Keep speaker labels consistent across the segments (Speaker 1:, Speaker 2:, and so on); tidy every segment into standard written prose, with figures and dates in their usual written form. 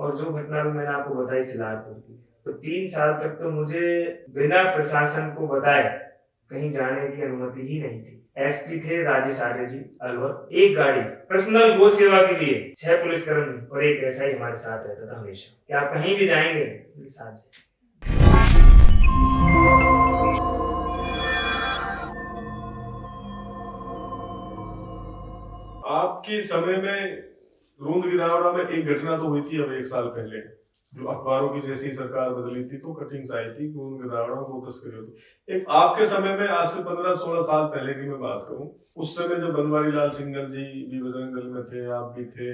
Speaker 1: और जो घटना भी मैंने आपको बताई सिलारपुर की, तो 3 साल तक तो मुझे बिना प्रशासन को बताए कहीं जाने की अनुमति ही नहीं थी। एसपी थे राजेश आर्य जी अलवर, एक गाड़ी पर्सनल गो सेवा के लिए 6 पुलिसकर्मी और एक ऐसा ही हमारे साथ रहता था हमेशा कि आप कहीं भी जाएंगे मेरे साथ जाए।
Speaker 2: आपके समय में रूंद गिरावड़ा में एक घटना तो हुई थी अब 1 साल पहले, जो अखबारों की जैसी सरकार बदली थी तो कटिंग्स आई थी रूंद गिरावड़ा को तस्करी होती। एक आपके समय में आज से 15-16 साल पहले की मैं बात करूं, उस समय जो बनवारी लाल सिंघल जी भी बजरंग दल में थे, आप भी थे,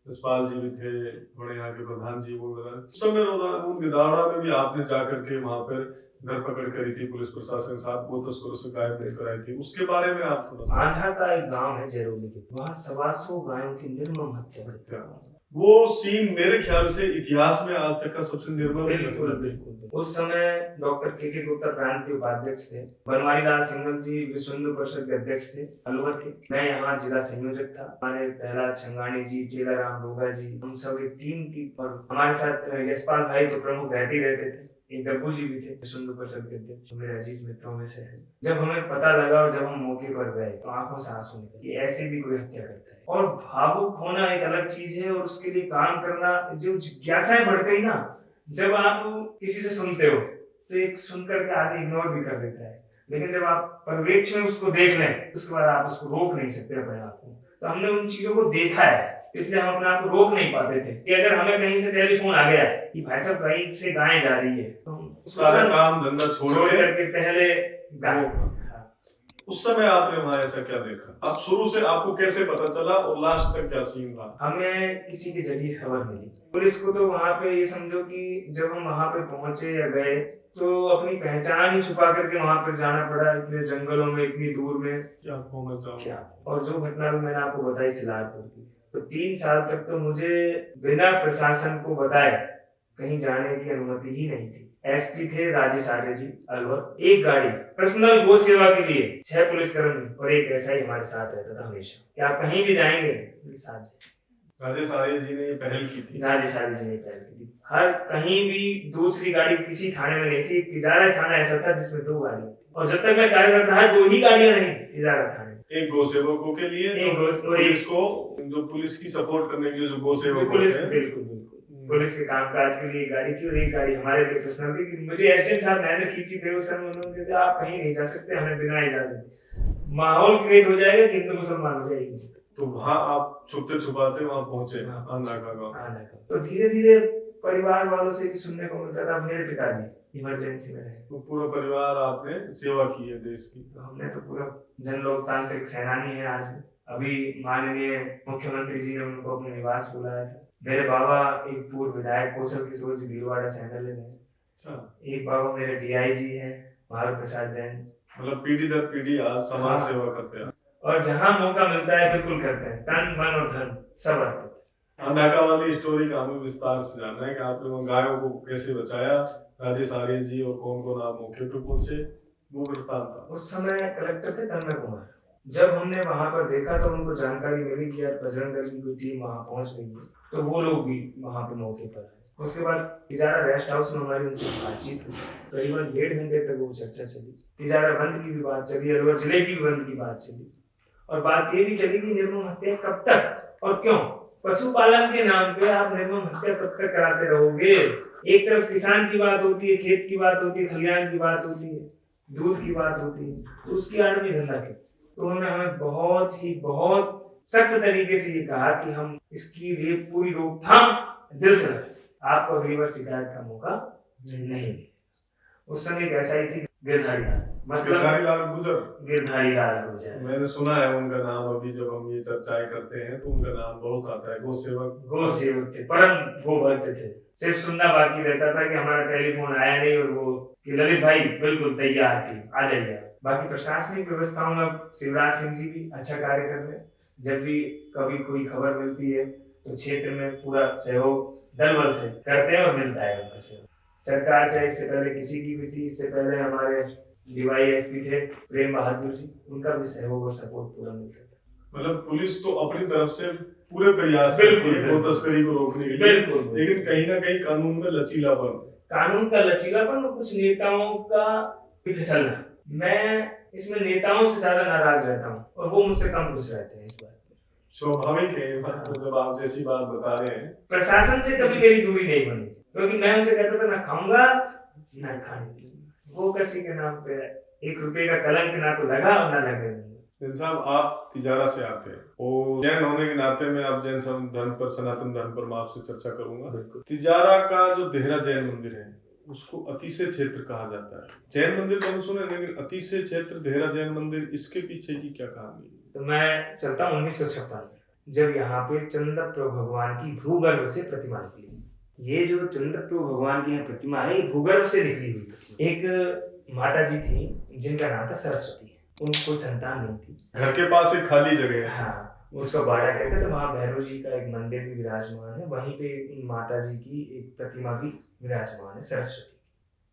Speaker 2: यशपाल जी भी थे, हमारे यहाँ के प्रधान जी वो उस समय रूंद गिरावड़ा में भी आपने जाकर के वहां पर धरपकड़ करी थी पुलिस प्रशासन के साथ, गो तस्करों से गायब कराई थी, उसके बारे में आप थोड़ा।
Speaker 1: आंधा का एक गांव है जरूरी के, वहाँ 125 गायों की निर्मम हत्या।
Speaker 2: वो सीन मेरे ख्याल से इतिहास में आज तक का सबसे निर्मम।
Speaker 1: बिल्कुल। उस समय डॉक्टर के गुप्ता प्रांतीय उपाध्यक्ष थे, बनवारी लाल सिंघल जी विश्व हिंदू परिषद के अध्यक्ष थे अलवर के, मैं यहाँ जिला संयोजक था, हमारे प्रहलाद छंगानी जी, चेलाराम डोगा जी, हम सब एक टीम की, और हमारे साथ यशपाल भाई तो प्रमुख रहते थे, एक डब्बू जी भी थे विश्व हिंदू परिषद के अध्यक्ष, मेरे अजीज मित्रों में से है। जब हमें पता लगा और जब हम मौके पर गए तो आंखों से आंसू निकले कि ऐसे भी कोई हत्या करता है, और भावुक होना एक अलग चीज है और उसके लिए काम करना, जो जिज्ञासाएं बढ़ गई ना, जब आप किसी से सुनते हो तो एक सुनकर के आदमी इग्नोर भी कर देता है, लेकिन जब आप परिवेक्ष में उसको देख लें उसके बाद आप उसको रोक नहीं सकते अपने आप को। तो हमने उन चीजों को देखा है, इसलिए हम अपने आप को रोक नहीं पाते थे कि अगर हमें कहीं से टेलीफोन आ गया कि भाई साहब कहीं से गायें जा रही है तो
Speaker 2: सारा काम धंधा छोड़
Speaker 1: करके पहले गाय।
Speaker 2: उस समय आपने वहां ऐसा क्या देखा? अब शुरू से आपको कैसे पता चला और लास्ट तक क्या सीन रहा?
Speaker 1: हमें किसी के जरिए खबर मिली, पुलिस को तो वहां पे ये समझो कि जब हम वहां पे पहुंचे या गए तो अपनी पहचान ही छुपा करके वहां पर जाना पड़ा, इतने जंगलों में, इतनी दूर में। क्या और जो घटना भी मैंने आपको बताई सिलारपुर की, तो 3 साल तक तो मुझे बिना प्रशासन को बताए कहीं जाने की अनुमति ही नहीं थी। एसपी थे राजेश आर्य जी अलवर, एक गाड़ी पर्सनल गो सेवा के लिए 6 पुलिसकर्मी और एक ऐसा ही हमारे साथ रहता था हमेशा कि आप कहीं भी जाएंगे मेरे साथ जाए।
Speaker 2: राजेश आर्य जी ने ये पहल की थी।
Speaker 1: राजेश आर्य जी ने पहल की थी। हर कहीं भी दूसरी गाड़ी किसी थाने में नहीं थी, तिजारा थाना ऐसा था जिसमें 2 गाड़ियां थी, और जब तक मैं कार्यरत रहा 2 ही गाड़ियां नहीं तिजारा थाने, एक
Speaker 2: गो सेवकों के लिए,
Speaker 1: एक
Speaker 2: पुलिस को, जो पुलिस की सपोर्ट करने के लिए जो गो सेवक
Speaker 1: बिल्कुल पुलिस के कामकाज के लिए गाड़ी थी, और एक गाड़ी हमारे लिए पर्सनल थी। मुझे एसडीएम साहब मैंने खींची थे उस समय, उन्होंने कहा आप कहीं नहीं जा सकते, हमें बिना इजाजत, माहौल क्रिएट हो जाएगा कि हिंदू मुसलमान हो जाएगी।
Speaker 2: तो वहाँ आप छुपते छुपाते वहाँ पहुंचे आंधा का गाँव।
Speaker 1: तो धीरे धीरे परिवार वालों से भी सुनने को मिलता था, मेरे पिताजी इमरजेंसी में रहे,
Speaker 2: तो पूरा परिवार आपने सेवा की है देश की।
Speaker 1: तो हमने तो पूरा जन लोकतांत्रिक सेनानी है आज। अभी माननीय मुख्यमंत्री जी ने उनको अपने निवास बुलाया था। मेरे बाबा एक पूर्व विधायक कौशल किशोर जी भीलवाड़ा से एमएलए हैं, एक बाबा मेरे डीआईजी हैं भारत प्रसाद जैन।
Speaker 2: मतलब पीढ़ी दर पीढ़ी आज समाज सेवा करते हैं,
Speaker 1: और जहाँ मौका मिलता है बिल्कुल करते हैं, तन मन और धन सब अर्पित।
Speaker 2: ढाका वाली स्टोरी का हमें विस्तार से जानना है कि आपने वो गायों को कैसे बचाया, राजेश आर्य जी और कौन कौन आप मौके पे पहुंचे, वो वृत्तांत था।
Speaker 1: उस समय कलेक्टर थे तन्मय कुमार, जब हमने वहां पर देखा तो उनको जानकारी मिली कि यार बजरंग दल की कोई टीम वहां पहुंच गई है, तो वो लोग भी वहां पे मौके पर आए। उसके बाद तिजारा रेस्ट हाउस में हमारी उनसे बातचीत हुई, करीबन 1.5 घंटे तक वो चर्चा चली। तिजारा बंद की भी बात चली, अलवर जिले की भी बंद की बात चली, और बात ये भी चली कि निर्मम हत्या कब तक और क्यों, पशुपालन के नाम पे आप निर्मम हत्या कब तक कराते रहोगे। एक तरफ किसान की बात होती है, खेत की बात होती है, खलिहान की बात होती है, दूध की बात होती है, तो उसकी आड़ में धंधा क्यों। तो उन्होंने हमें बहुत सख्त तरीके से ये कहा कि हम इसकी पूरी रोकथाम दिल से रखें, आपको अगली बार शिकायत का मौका नहीं। उस समय एक ऐसा ही थी गिरधारी लाल, मतलब गिरधारी लाल गुर्जर।
Speaker 2: मैंने सुना है उनका नाम, अभी जब हम ये चर्चाएं करते हैं तो उनका नाम बहुत आता है। गो सेवक
Speaker 1: थे, परम गो भक्त थे। सिर्फ सुनना बाकी रहता था कि हमारा टेलीफोन आया नहीं, और वो कि ललित भाई बिल्कुल तैयार थी, आ जाइए। बाकी प्रशासनिक व्यवस्थाओं में शिवराज सिंह जी भी अच्छा कार्य कर रहे हैं, जब भी कभी कोई खबर मिलती है तो क्षेत्र में पूरा सहयोग दल बल से करते हैं और मिलता है उनका सहयोग। सरकार चाहे इससे पहले किसी की भी थी, इससे पहले हमारे डीवाईएसपी थे प्रेम बहादुर जी, उनका भी सहयोग और सपोर्ट पूरा मिलता था।
Speaker 2: मतलब पुलिस तो अपनी तरफ से पूरे प्रयास
Speaker 1: बिल्कुल,
Speaker 2: करती है गो
Speaker 1: बिल्कुल।
Speaker 2: तस्करी को रोकने के लिए,
Speaker 1: बिल्कुल।
Speaker 2: लेकिन कहीं ना कहीं कानून में लचीलापन,
Speaker 1: कानून का लचीलापन और कुछ नेताओं का फिसलना। मैं इसमें नेताओं से ज्यादा नाराज रहता हूँ और वो मुझसे कम खुश रहते हैं इस बात पे।
Speaker 2: स्वाभाविक है ये बात, मतलब आप जैसी बात बता रहे हैं।
Speaker 1: प्रशासन से कभी मेरी दूरी नहीं बनी, क्योंकि मैं उनसे कहता था ना खाऊंगा ना खाने दूंगा। वो किसी के नाम पे 1 रुपए का कलंक ना तो लगा और ना लगने दूंगा।
Speaker 2: जैन साहब, आप तिजारा से आते हैं और जैन होने के नाते में आप जैन धर्म पर, सनातन धर्म पर मैं आपसे चर्चा करूंगा। तिजारा का जो देहरा जैन मंदिर है उसको अतिशय क्षेत्र कहा जाता है। जैन मंदिर तो हम सुने, लेकिन अतिशय क्षेत्र देहरा जैन मंदिर, इसके पीछे की क्या कहानी है?
Speaker 1: तो मैं चलता हूँ 1956 में, जब यहाँ पे चंद्रप्रभु भगवान की भूगर्भ से प्रतिमा निकली। ये जो चंद्रप्रभु भगवान की यहाँ प्रतिमा है, ये भूगर्भ से निकली हुई प्रतिमा। एक माता जी थी जिनका नाम था सरस्वती, उनको संतान नहीं थी।
Speaker 2: घर के पास एक खाली जगह है,
Speaker 1: हाँ, उसको बाड़ा कहते हैं। तो वहाँ भैरव जी का एक मंदिर भी विराजमान है, वहीं पे माता जी की एक प्रतिमा भी विराजमान है, सरस्वती।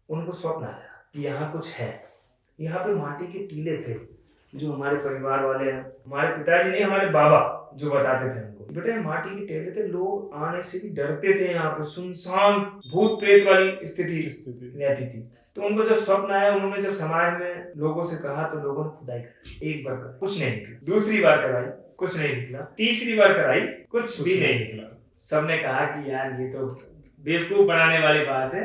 Speaker 1: उनको स्वप्न आया कि यहाँ कुछ है। यहाँ पे माटी के टीले थे, जो हमारे परिवार वाले हैं, हमारे पिताजी नहीं, हमारे बाबा जो बताते थे हमको, बेटे माटी के टीले थे, लोग आने से भी डरते थे। यहाँ पे सुनसान भूत प्रेत वाली स्थिति रहती थी। तो उनको जब स्वप्न आया, उन्होंने जब समाज में लोगों से कहा, तो लोगों ने खुदाई कराई। एक बार कराई, कुछ नहीं निकला। दूसरी बार कराई, कुछ नहीं निकला। तीसरी बार कराई, कुछ भी नहीं निकला। सबने कहा कि यार ये तो बेवकूफ बनाने वाली बात है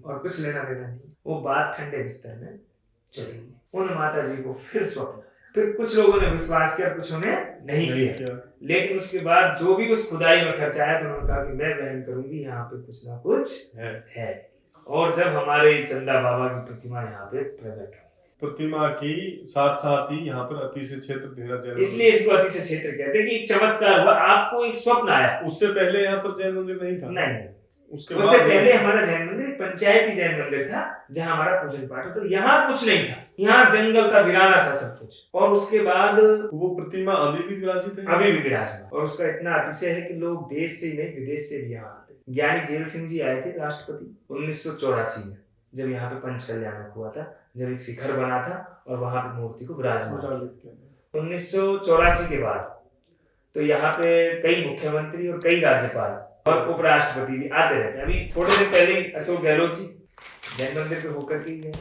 Speaker 1: और कुछ लेना देना नहीं। वो बात ठंडे बिस्तर में चली गई। उन माता जी को फिर स्वप्न आया। फिर कुछ लोगों ने विश्वास किया, कुछ ने नहीं किया। लेकिन उसके बाद जो भी उस खुदाई में खर्चा आया, तो उन्होंने कहा कि मैं वहन करूंगी, यहाँ पे कुछ ना कुछ है। और जब हमारे चंदा बाबा की प्रतिमा यहाँ पे प्रकट हुई,
Speaker 2: प्रतिमा की साथ साथ ही यहाँ पर अतिशय क्षेत्र देहरा जैन,
Speaker 1: इसलिए इसको अतिशय क्षेत्र कहते हैं कि एक चमत्कार हुआ, आपको एक स्वप्न आया।
Speaker 2: उससे पहले यहाँ पर जैन मंदिर नहीं था?
Speaker 1: नहीं,
Speaker 2: उससे
Speaker 1: पहले हमारा जैन मंदिर पंचायती जैन मंदिर था, जहाँ हमारा पूजन पाठ होता। यहाँ कुछ नहीं था, यहाँ जंगल था, वीराना था सब कुछ। और उसके बाद
Speaker 2: वो प्रतिमा अभी भी विराजित है,
Speaker 1: अभी भी विराजमान। और उसका इतना अतिशय है कि लोग देश से ही नहीं, विदेश से भी यहाँ आते। ज्ञानी झैल सिंह जी आए थे, राष्ट्रपति, 1984 में, जब यहाँ पे पंच कल्याणक हुआ था, जब एक शिखर बना था और वहां पे मूर्ति को विराजमान। 1984 के बाद तो यहाँ पे कई मुख्यमंत्री और कई राज्यपाल और उपराष्ट्रपति भी आते रहते हैं। अभी थोड़े दिन पहले अशोक गहलोत जी जैन मंदिर पे होकर के गए।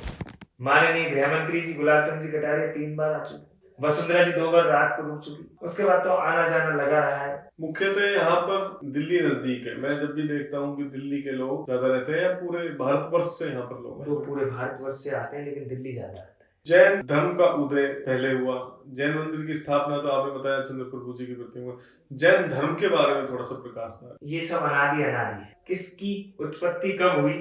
Speaker 1: माननीय गृह मंत्री जी गुलाब चंद जी कटारिया 3 बार आ चुके। वसुंधरा जी 2 बार रात को रुक चुकी। उसके बाद तो आना जाना लगा रहा है।
Speaker 2: मुख्यतः यहाँ पर दिल्ली नजदीक है। मैं जब भी देखता हूँ कि दिल्ली के लोग ज्यादा रहते हैं, या पूरे भारतवर्ष से यहाँ पर लोग,
Speaker 1: वो पूरे भारतवर्ष से आते हैं, लेकिन दिल्ली ज्यादा आता है।
Speaker 2: जैन धर्म का उदय पहले हुआ, जैन मंदिर की स्थापना तो आपने बताया चंद्रप्रभु जी की प्रतिमा। जैन धर्म के बारे में थोड़ा सा प्रकाश डाल।
Speaker 1: ये सब अनादि है। किसकी उत्पत्ति कब हुई,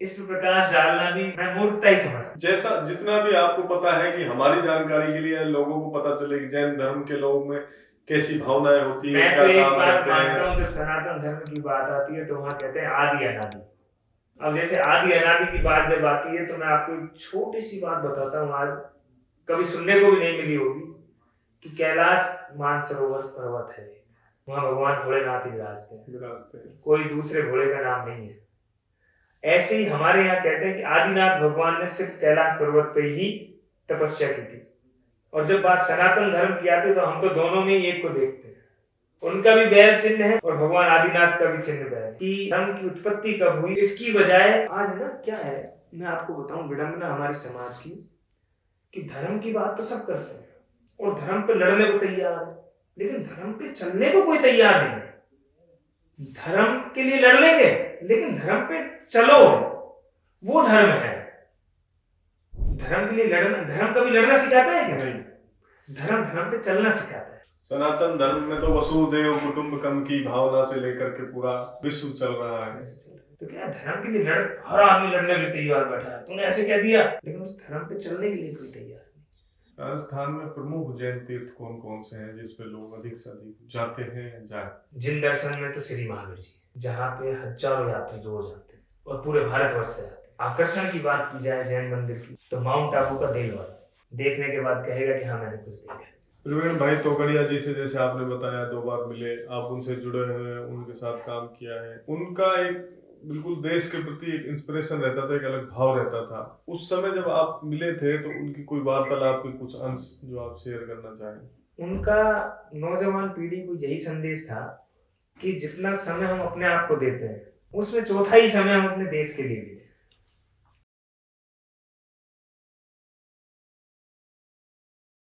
Speaker 1: इस पर प्रकाश डालना भी मैं मूर्खता ही समझता।
Speaker 2: जैसा जितना भी आपको पता है कि हमारी जानकारी के लिए लोगों को पता चले कि जैन धर्म के लोगों में कैसी भावनाएं होती है,
Speaker 1: मैं तो एक बात मानता हूँ, जब सनातन धर्म की बात आती है तो वहाँ कहते हैं आदि अनादि। अब जैसे आदि अनादि की बात जब आती है, तो मैं आपको एक छोटी सी बात बताता हूँ, आज कभी सुनने को भी नहीं मिली होगी, कि कैलाश मानसरोवर पर्वत है, वहाँ भगवान भोलेनाथ विराजते हैं, कोई दूसरे भोले का नाम नहीं है। ऐसे ही हमारे यहाँ कहते हैं कि आदिनाथ भगवान ने सिर्फ कैलाश पर्वत पे ही तपस्या की थी। और जब बात सनातन धर्म की आती है, तो हम तो दोनों में ही एक को देखते हैं। उनका भी बैल चिन्ह है और भगवान आदिनाथ का भी चिन्ह बैल। कि धर्म की उत्पत्ति कब हुई, इसकी बजाय आज है ना क्या है, मैं आपको बताऊं विडंबना हमारे समाज की, कि धर्म की बात तो सब करते हैं और धर्म पे लड़ने को तैयार है, लेकिन धर्म पे चलने को कोई तैयार नहीं है। धर्म के लिए लड़ लेंगे, लेकिन धर्म पे चलो, वो धर्म है। धर्म के लिए लड़ना, धर्म कभी लड़ना सिखाता है क्या? नहीं। धर्म पे चलना सिखाता है।
Speaker 2: सनातन धर्म में तो वसुधैव कुटुंबकम की भावना से लेकर के पूरा विश्व चल रहा है।
Speaker 1: तो क्या धर्म के लिए हर आदमी लड़ने के लिए तैयार बैठा है। तूने ऐसे कह दिया, लेकिन उस धर्म पे चलने के लिए कोई तैयार नहीं।
Speaker 2: राजस्थान में प्रमुख जैन तीर्थ कौन कौन से हैं जिसपे लोग अधिक से अधिक जाते हैं?
Speaker 1: जिन दर्शन में तो श्री महावीर जी, जहाँ पे हजारों यात्री रोज आते हैं और पूरे भारतवर्ष से आते हैं। आकर्षण की बात की जाए जैन मंदिर की, तो माउंट आबू का देलवाड़ा देखने के बाद कहेगा कि हाँ मैंने कुछ देखा है।
Speaker 2: प्रवीण भाई तोगड़िया जी से जैसे आपने बताया 2 बार मिले, आप उनसे जुड़े हुए हैं, उनके साथ काम किया है। उनका एक बिल्कुल देश के प्रति एक इंस्पिरेशन रहता था, एक अलग भाव रहता था। उस समय जब आप मिले थे, तो उनकी कोई वार्तालाप के कुछ अंश जो आप शेयर करना चाहें?
Speaker 1: उनका नौजवान पीढ़ी को यही संदेश था कि जितना समय हम अपने आप को देते हैं उसमें चौथाई समय हम अपने देश के लिए भी दें।